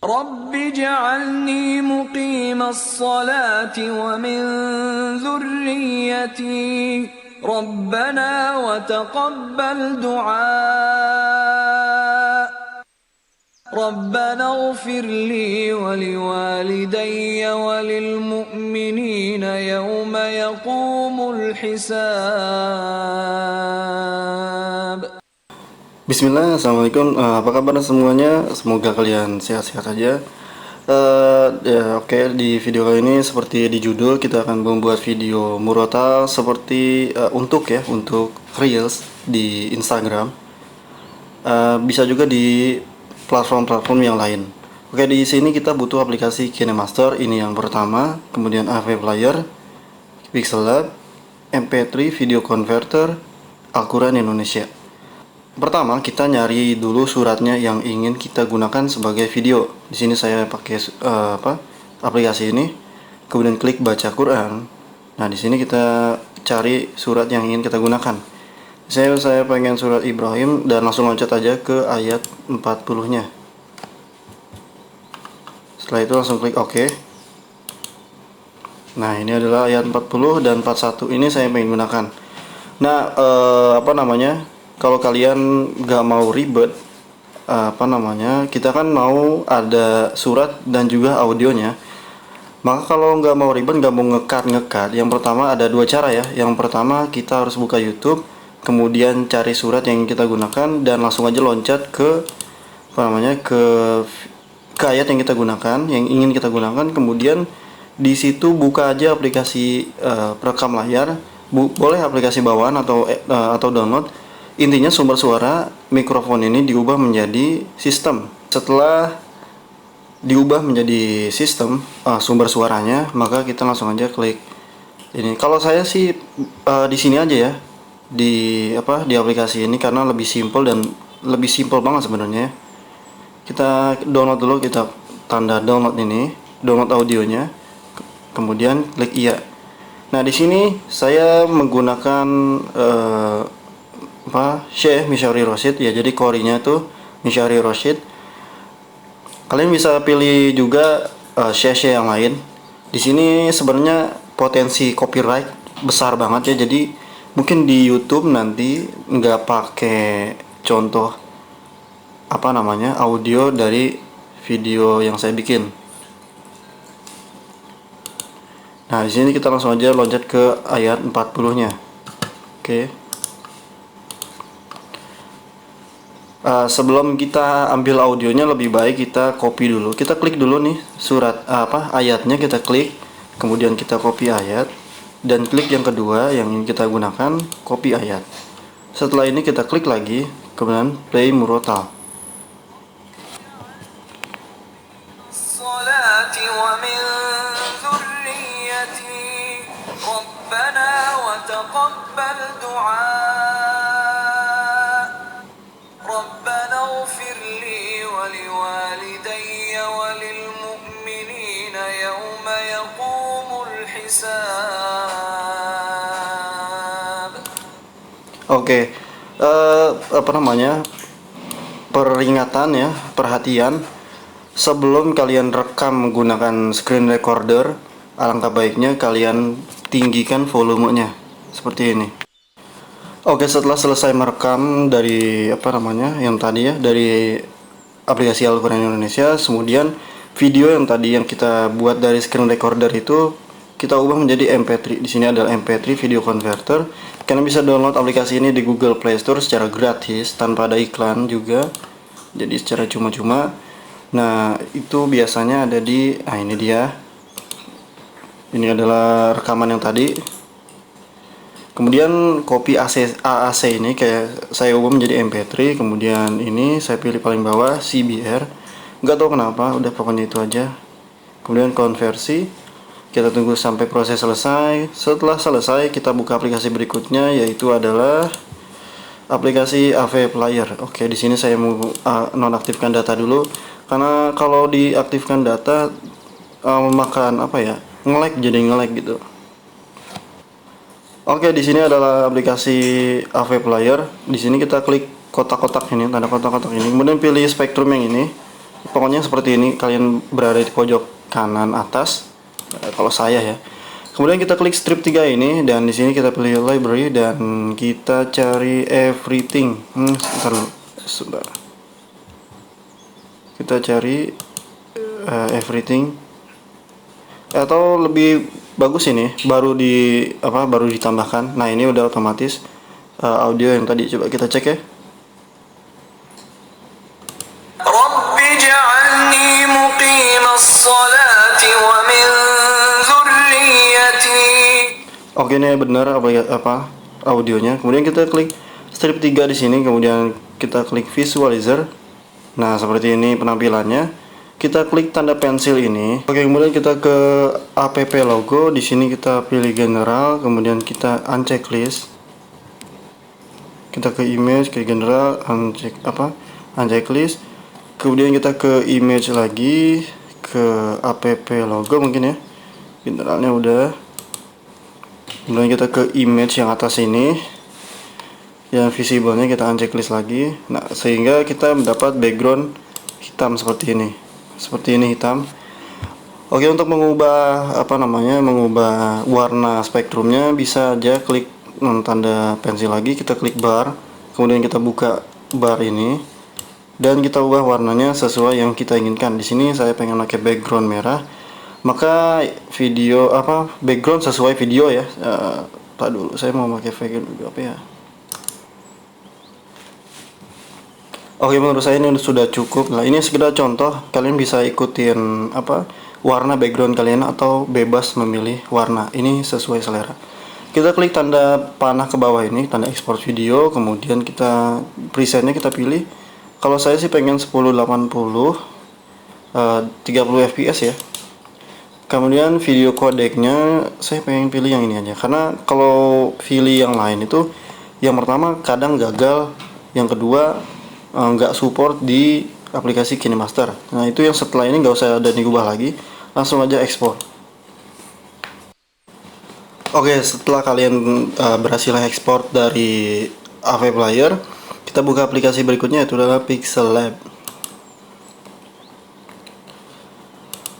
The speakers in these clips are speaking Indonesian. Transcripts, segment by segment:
رب اجعلني مقيم الصلاة ومن ذريتي ربنا وتقبل دعاء ربنا اغفر لي ولوالدي وللمؤمنين يوم يقوم الحساب. Bismillah, Assalamualaikum. Apa kabar semuanya? Semoga kalian sehat-sehat aja. Oke, di video kali ini seperti di judul kita akan membuat video murotal seperti untuk reels di Instagram. Bisa juga di platform-platform yang lain. Oke, di sini kita butuh aplikasi KineMaster. Ini yang pertama, kemudian AV Player, Pixel Lab, MP3 Video Converter, Al-Quran Indonesia. Pertama, kita nyari dulu suratnya yang ingin kita gunakan sebagai video. Di sini saya pakai aplikasi ini. Kemudian klik baca Quran. Nah, di sini kita cari surat yang ingin kita gunakan. Saya pengen surat Ibrahim dan langsung loncat aja ke ayat 40-nya. Setelah itu langsung klik OK. Nah, ini adalah ayat 40 dan 41 ini saya pengen gunakan. Nah, kalau kalian nggak mau ribet, kita kan mau ada surat dan juga audionya. Maka kalau nggak mau ribet, nggak mau ngekat, yang pertama ada dua cara ya. Yang pertama kita harus buka YouTube, kemudian cari surat yang kita gunakan dan langsung aja loncat ke ke ayat yang kita gunakan, yang ingin kita gunakan. Kemudian di situ buka aja aplikasi perekam layar, boleh aplikasi bawaan atau download. Intinya sumber suara mikrofon ini diubah menjadi sistem. Setelah diubah menjadi sistem sumber suaranya, maka kita langsung aja klik ini. Kalau saya sih di sini aja ya, di aplikasi ini karena lebih simpel dan lebih simpel banget sebenarnya. Kita download dulu, kita tanda download ini, download audionya, kemudian klik iya. Nah, di sini saya menggunakan Syekh Misyari Rosyid ya, jadi core-nya tuh Misyari Rosyid. Kalian bisa pilih juga Syekh yang lain. Di sini sebenarnya potensi copyright besar banget ya, jadi mungkin di YouTube nanti nggak pakai contoh audio dari video yang saya bikin. Nah, di sini kita langsung aja loncat ke ayat 40-nya. Oke. Sebelum kita ambil audionya, lebih baik kita copy dulu. Kita klik dulu nih ayatnya, kita klik, kemudian kita copy ayat dan klik yang kedua yang ingin kita gunakan, copy ayat. Setelah ini kita klik lagi, kemudian play murotal. ربنا اغفر لي ولوالدي وللمؤمنين يوم يقوم الحساب. Oke, peringatan ya, perhatian. Sebelum kalian rekam menggunakan screen recorder, alangkah baiknya kalian tinggikan volumenya seperti ini. Oke, setelah selesai merekam dari yang tadi ya, dari aplikasi Al-Quran Indonesia, kemudian video yang tadi yang kita buat dari screen recorder itu kita ubah menjadi MP3. Di sini adalah MP3 Video Converter. Kalian bisa download aplikasi ini di Google Play Store secara gratis tanpa ada iklan juga. Jadi secara cuma-cuma. Nah, itu biasanya ada ini dia. Ini adalah rekaman yang tadi. Kemudian copy AAC ini kayak saya ubah menjadi MP3. Kemudian ini saya pilih paling bawah CBR. Nggak tahu kenapa, udah pokoknya itu aja. Kemudian konversi. Kita tunggu sampai proses selesai. Setelah selesai, kita buka aplikasi berikutnya, yaitu adalah aplikasi AV Player. Oke, di sini saya mau nonaktifkan data dulu, karena kalau diaktifkan data memakan nge-lag, jadi nge-lag gitu. Oke, di sini adalah aplikasi AV Player. Di sini kita klik kotak-kotak ini, tanda kotak-kotak ini. Kemudian pilih spektrum yang ini. Pokoknya seperti ini, kalian berada di pojok kanan atas. Kalau saya ya. Kemudian kita klik strip 3 ini, dan di sini kita pilih library dan kita cari everything. Sebentar. Kita cari everything, atau lebih bagus ini baru ditambahkan. Nah, ini udah otomatis audio yang tadi. Coba kita cek ya. رب اجعلني مقيم الصلاة ومن ذريتي. Oke, ini benar audionya. Kemudian kita klik strip 3 di sini, kemudian kita klik visualizer. Nah, seperti ini penampilannya. Kita klik tanda pensil ini. Oke, kemudian kita ke app logo. Di sini kita pilih general, kemudian kita uncheck list. Kita ke image, ke general, uncheck list. Kemudian kita ke image lagi, ke app logo mungkin ya. Generalnya udah. Kemudian kita ke image yang atas ini, yang visible-nya kita uncheck list lagi. Nah, sehingga kita mendapat background hitam seperti ini. Seperti ini hitam. Oke, untuk mengubah mengubah warna spektrumnya, bisa aja klik tanda pensil lagi, kita klik bar, kemudian kita buka bar ini dan kita ubah warnanya sesuai yang kita inginkan. Di sini saya pengen pakai background merah, maka background sesuai video ya. Tak dulu, saya mau pakai background apa ya. Oke, menurut saya ini sudah cukup. Nah, ini sekedar contoh, kalian bisa ikutin warna background kalian atau bebas memilih warna. Ini sesuai selera. Kita klik tanda panah ke bawah ini, tanda export video, kemudian kita presetnya kita pilih. Kalau saya sih pengen 1080 30 fps ya. Kemudian video codecnya saya pengen pilih yang ini aja, karena kalau pilih yang lain itu, yang pertama kadang gagal, yang kedua nggak support di aplikasi KineMaster. Nah, itu yang setelah ini nggak usah ada diubah lagi, langsung aja ekspor. Oke, setelah kalian berhasil ekspor dari AV Player, kita buka aplikasi berikutnya, yaitu adalah Pixel Lab.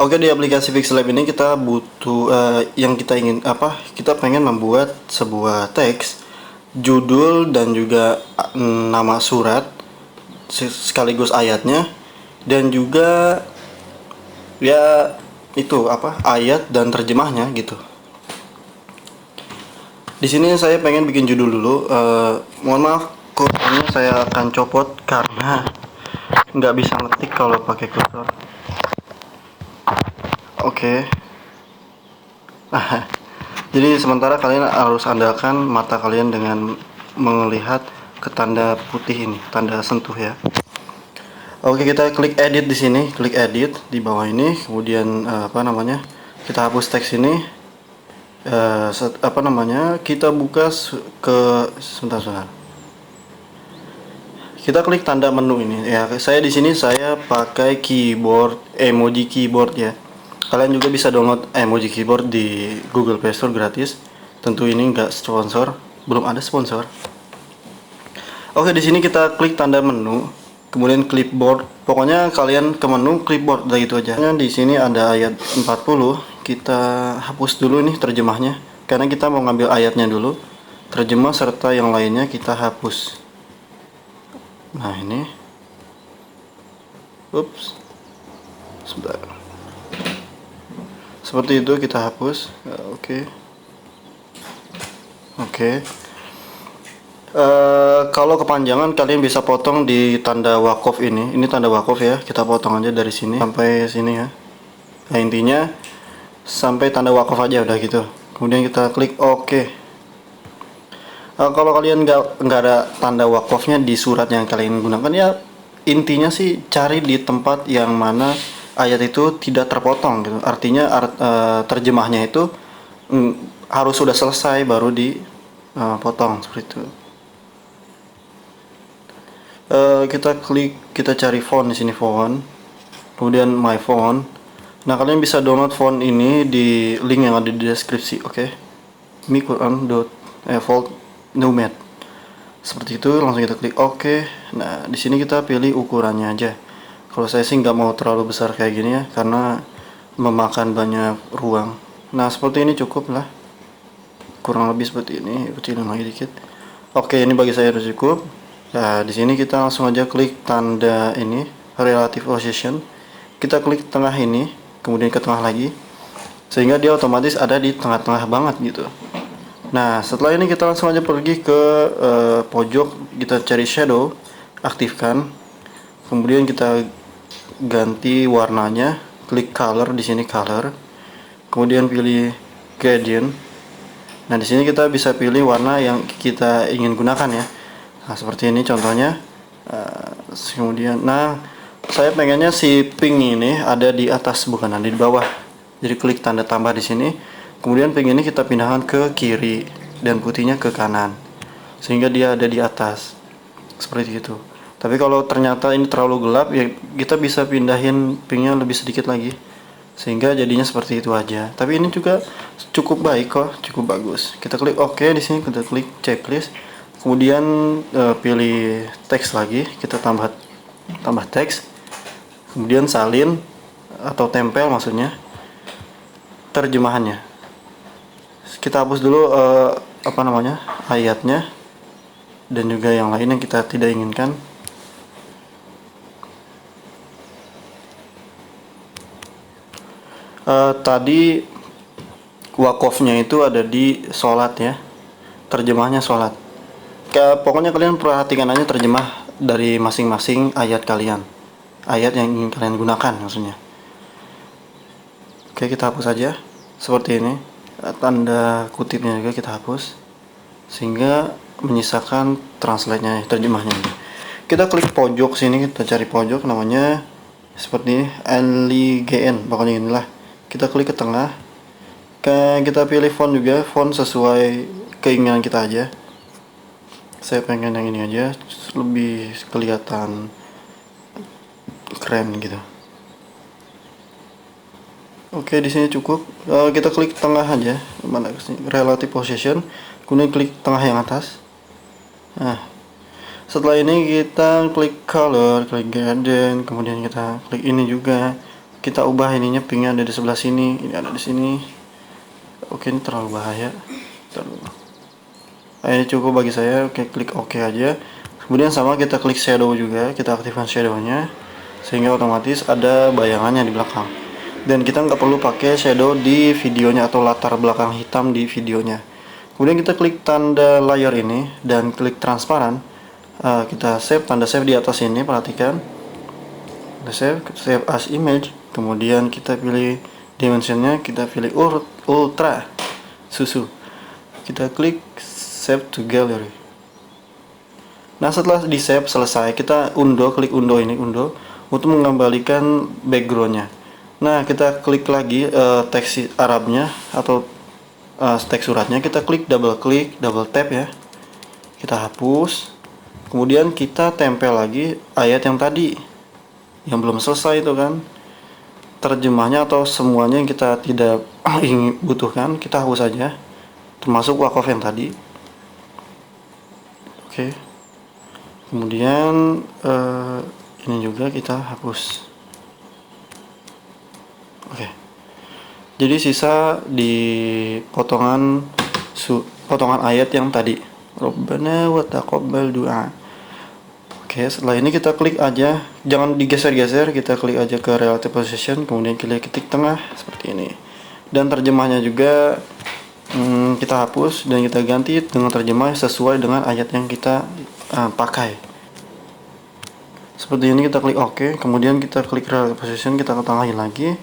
Oke, di aplikasi Pixel Lab ini kita butuh yang kita kita pengen membuat sebuah teks, judul, dan juga nama surat sekaligus ayatnya, dan juga ya itu ayat dan terjemahnya gitu. Di sini saya pengen bikin judul dulu. Mohon maaf, kursornya saya akan copot karena nggak bisa ngetik kalau pakai kursor. Oke. Jadi sementara kalian harus andalkan mata kalian dengan melihat ke tanda putih ini, tanda sentuh ya. Oke, kita klik edit di sini, klik edit di bawah ini, kemudian kita hapus teks ini. Kita buka sebentar. Kita klik tanda menu ini ya. Saya di sini pakai keyboard, emoji keyboard ya. Kalian juga bisa download emoji keyboard di Google Play Store gratis. Tentu ini enggak sponsor, belum ada sponsor. Oke, di sini kita klik tanda menu, kemudian clipboard. Pokoknya kalian ke menu clipboard, udah gitu aja. Di sini ada ayat 40, kita hapus dulu nih terjemahnya, karena kita mau ngambil ayatnya dulu. Terjemah serta yang lainnya kita hapus. Nah, ini. Ups. Sebentar. Seperti itu kita hapus. Oke. Kalau kepanjangan kalian bisa potong di tanda wakaf ini. Ini tanda wakaf ya. Kita potong aja dari sini sampai sini ya. Nah, intinya sampai tanda wakaf aja udah gitu. Kemudian kita klik OK. Kalau kalian nggak ada tanda wakafnya di surat yang kalian gunakan ya, intinya sih cari di tempat yang mana ayat itu tidak terpotong gitu. Artinya terjemahnya itu harus sudah selesai baru dipotong seperti itu. Kita cari font di sini, font, kemudian my font. Nah, kalian bisa download font ini di link yang ada di deskripsi. Oke. Miquran.evolve Nomad. Seperti itu, langsung kita klik OK. Nah, di sini kita pilih ukurannya aja. Kalau saya sih nggak mau terlalu besar kayak gini ya, karena memakan banyak ruang. Nah seperti ini cukup lah, kurang lebih seperti ini. Kecilin lagi dikit. Oke, ini bagi saya udah cukup. Nah, di sini kita langsung aja klik tanda ini, relative position. Kita klik tengah ini, kemudian ke tengah lagi, sehingga dia otomatis ada di tengah-tengah banget gitu. Nah, setelah ini kita langsung aja pergi ke pojok, kita cari shadow, aktifkan. Kemudian kita ganti warnanya, klik color di sini color. Kemudian pilih gradient. Nah, di sini kita bisa pilih warna yang kita ingin gunakan ya. Nah, seperti ini contohnya. Kemudian, nah, saya pengennya si pink ini ada di atas, bukan ada di bawah. Jadi klik tanda tambah di sini. Kemudian pink ini kita pindahkan ke kiri dan putihnya ke kanan, sehingga dia ada di atas. Seperti itu. Tapi kalau ternyata ini terlalu gelap, ya kita bisa pindahin pinknya lebih sedikit lagi, sehingga jadinya seperti itu aja. Tapi ini juga cukup baik kok, cukup bagus. Kita klik OK di sini, kita klik checklist. Kemudian pilih teks lagi, kita tambah teks. Kemudian salin atau tempel maksudnya terjemahannya. Kita hapus dulu ayatnya dan juga yang lain yang kita tidak inginkan. Tadi wakofnya itu ada di sholat ya, terjemahnya sholat. Pokoknya kalian perhatikan aja terjemah dari masing-masing ayat kalian, ayat yang ingin kalian gunakan maksudnya. Oke, kita hapus aja seperti ini. Tanda kutipnya juga kita hapus, sehingga menyisakan translate-nya, terjemahnya. Kita klik pojok sini, kita cari pojok namanya seperti LGN, pokoknya inilah. Kita klik ke tengah, kita pilih font juga, font sesuai keinginan kita aja. Saya pengen yang ini aja, lebih kelihatan keren gitu. Oke, di sini cukup. Kita klik tengah aja, mana kesini, relative position, kemudian klik tengah yang atas. Nah, setelah ini kita klik color, klik gradient, kemudian kita klik ini juga. Kita ubah ininya, pinknya ada di sebelah sini, ini ada di sini. Oke, ini terlalu bahaya. Ini cukup bagi saya. Oke, klik OK aja. Kemudian sama kita klik shadow juga, kita aktifkan shadownya, sehingga otomatis ada bayangannya di belakang. Dan kita nggak perlu pakai shadow di videonya atau latar belakang hitam di videonya. Kemudian kita klik tanda layer ini dan klik transparan. Kita save, tanda save di atas ini, perhatikan. Kita save as image. Kemudian kita pilih dimensionnya, kita pilih ultra susu. Kita klik save to gallery. Nah, setelah di save selesai, kita undo, klik undo ini, undo untuk mengembalikan backgroundnya. Nah, kita klik lagi teks Arabnya atau teks suratnya, kita klik double tap ya. Kita hapus. Kemudian kita tempel lagi ayat yang tadi yang belum selesai itu kan. Terjemahnya atau semuanya yang kita tidak ingin butuhkan, kita hapus saja. Termasuk wakof yang tadi. Oke. Kemudian ini juga kita hapus. Oke. Jadi sisa di potongan ayat yang tadi. Rabbana wa taqabbal du'a. Oke, setelah ini kita klik aja, jangan digeser-geser, kita klik aja ke relative position, kemudian kita ketik tengah seperti ini. Dan terjemahnya juga kita hapus dan kita ganti dengan terjemah sesuai dengan ayat yang kita pakai. Seperti ini, kita klik OK, kemudian kita klik relative position, kita ketengahin lagi.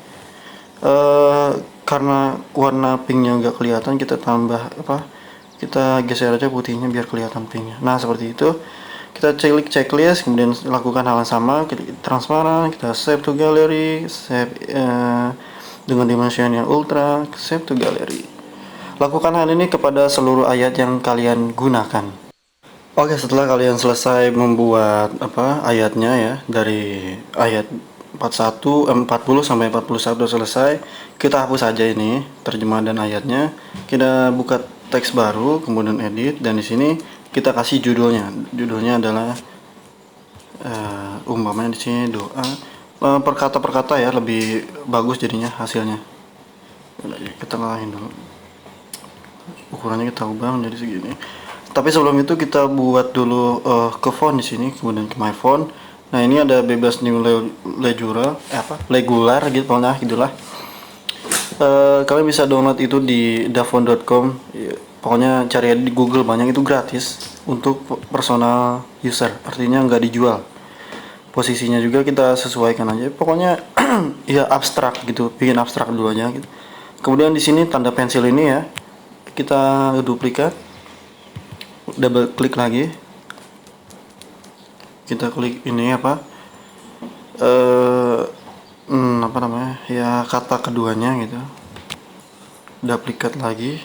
Karena warna pinknya nggak kelihatan, kita tambah kita geser aja putihnya biar kelihatan pinknya. Nah, seperti itu. Kita klik checklist, kemudian lakukan hal yang sama, klik transparan, kita save to gallery, save dengan dimension yang ultra, save to gallery. Lakukan hal ini kepada seluruh ayat yang kalian gunakan. Oke, setelah kalian selesai membuat ayatnya ya, dari ayat 40 sampai 41 selesai, kita hapus aja ini terjemahan dan ayatnya. Kita buka teks baru, kemudian edit, dan di sini kita kasih judulnya. Judulnya adalah umpamanya di sini doa per kata per kata ya, lebih bagus jadinya hasilnya. Kita ngalahin dulu, ukurannya kita ubah menjadi segini. Tapi sebelum itu kita buat dulu ke font di sini, kemudian ke my font. Nah ini ada bebas new regular gitu, pokoknya gitulah. Kalian bisa download itu di dafont.com. Pokoknya cari di Google, banyak, itu gratis untuk personal user, artinya nggak dijual. Posisinya juga kita sesuaikan aja, pokoknya ya abstrak gitu, bikin abstrak dulu aja gitu. Kemudian di sini tanda pensil ini ya, kita duplikat, double klik lagi, kita klik ini apa apa namanya ya, kata keduanya gitu, duplikat lagi.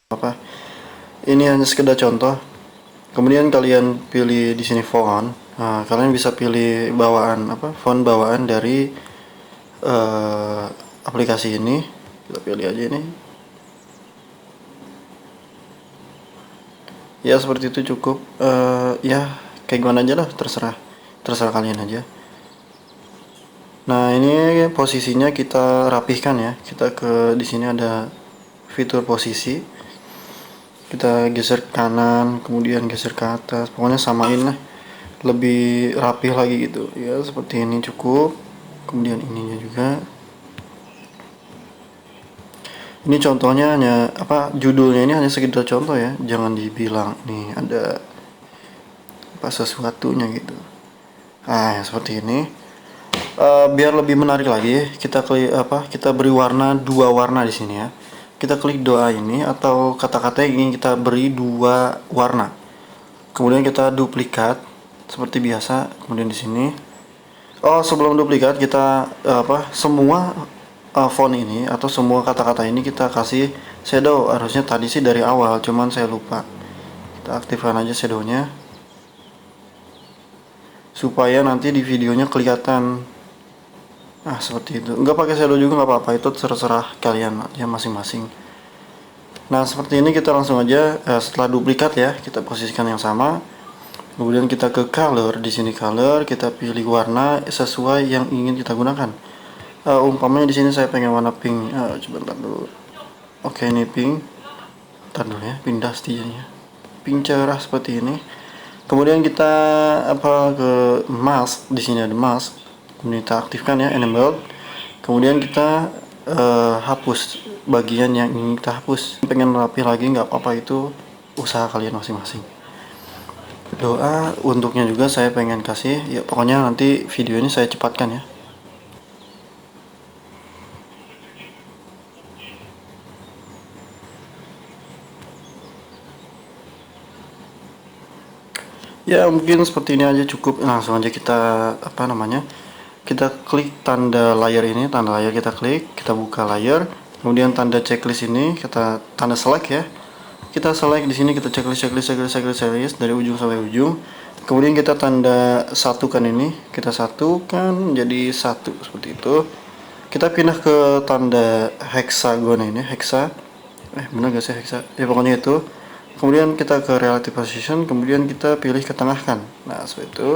Apa ini hanya sekedar contoh. Kemudian kalian pilih di sini font. Nah, kalian bisa pilih bawaan apa, font bawaan dari aplikasi ini. Kita pilih aja ini. Ya seperti itu cukup. Ya kayak gimana aja lah, terserah kalian aja. Nah ini posisinya kita rapihkan ya. Kita ke di sini ada fitur posisi. Kita geser ke kanan, kemudian geser ke atas, pokoknya samain lah, lebih rapih lagi gitu ya. Seperti ini cukup. Kemudian ininya juga, ini contohnya hanya apa, judulnya ini hanya sekedar contoh ya, jangan dibilang nih ada apa sesuatunya gitu. Ya, seperti ini. Biar lebih menarik lagi, kita klik apa, kita beri warna, dua warna di sini ya. Kita klik doa ini atau kata-kata yang ingin kita beri dua warna. Kemudian kita duplikat seperti biasa. Kemudian di sini, sebelum duplikat kita semua font ini atau semua kata-kata ini kita kasih shadow. Harusnya tadi sih dari awal, cuman saya lupa. Kita aktifkan aja shadownya supaya nanti di videonya kelihatan. Seperti itu. Nggak pakai shadow juga nggak apa-apa, itu terserah kalian ya masing-masing. Nah seperti ini, kita langsung aja setelah duplikat ya, kita posisikan yang sama. Kemudian kita ke color, di sini color, kita pilih warna sesuai yang ingin kita gunakan. Umpamanya di sini saya pengen warna pink. Coba ntar dulu. Oke, ini pink. Ntar dulu ya, pindah stylenya. Pink cerah seperti ini. Kemudian kita ke mask, di sini ada mask. Kemudian kita aktifkan ya, enable. Kemudian kita hapus bagian yang ingin kita hapus. Pengen rapi lagi nggak apa-apa, itu usaha kalian masing-masing. Doa untuknya juga saya pengen kasih ya, pokoknya nanti video ini saya cepatkan ya. Ya mungkin seperti ini aja cukup. Langsung aja kita kita klik tanda layar ini, tanda layar kita klik, kita buka layar. Kemudian tanda checklist ini kita tanda select ya. Kita select di sini, kita checklist dari ujung sampai ujung. Kemudian kita tanda satukan ini, kita satukan jadi satu seperti itu. Kita pindah ke tanda hexagon ini, benar gak sih hexa? Ya pokoknya itu. Kemudian kita ke relative position, kemudian kita pilih ketengahkan. Nah seperti itu.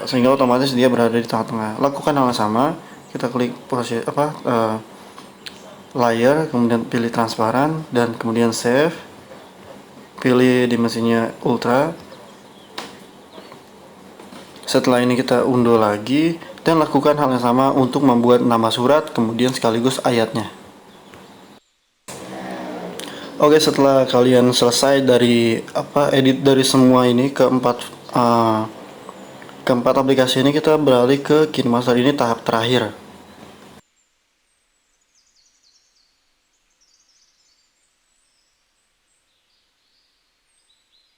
Sehingga otomatis dia berada di tengah-tengah. Lakukan hal yang sama. Kita klik posisi layar, kemudian pilih transparan dan kemudian save. Pilih dimensinya ultra. Setelah ini kita unduh lagi dan lakukan hal yang sama untuk membuat nama surat kemudian sekaligus ayatnya. Oke, setelah kalian selesai dari edit dari semua ini keempat aplikasi ini, kita beralih ke KineMaster. Ini tahap terakhir.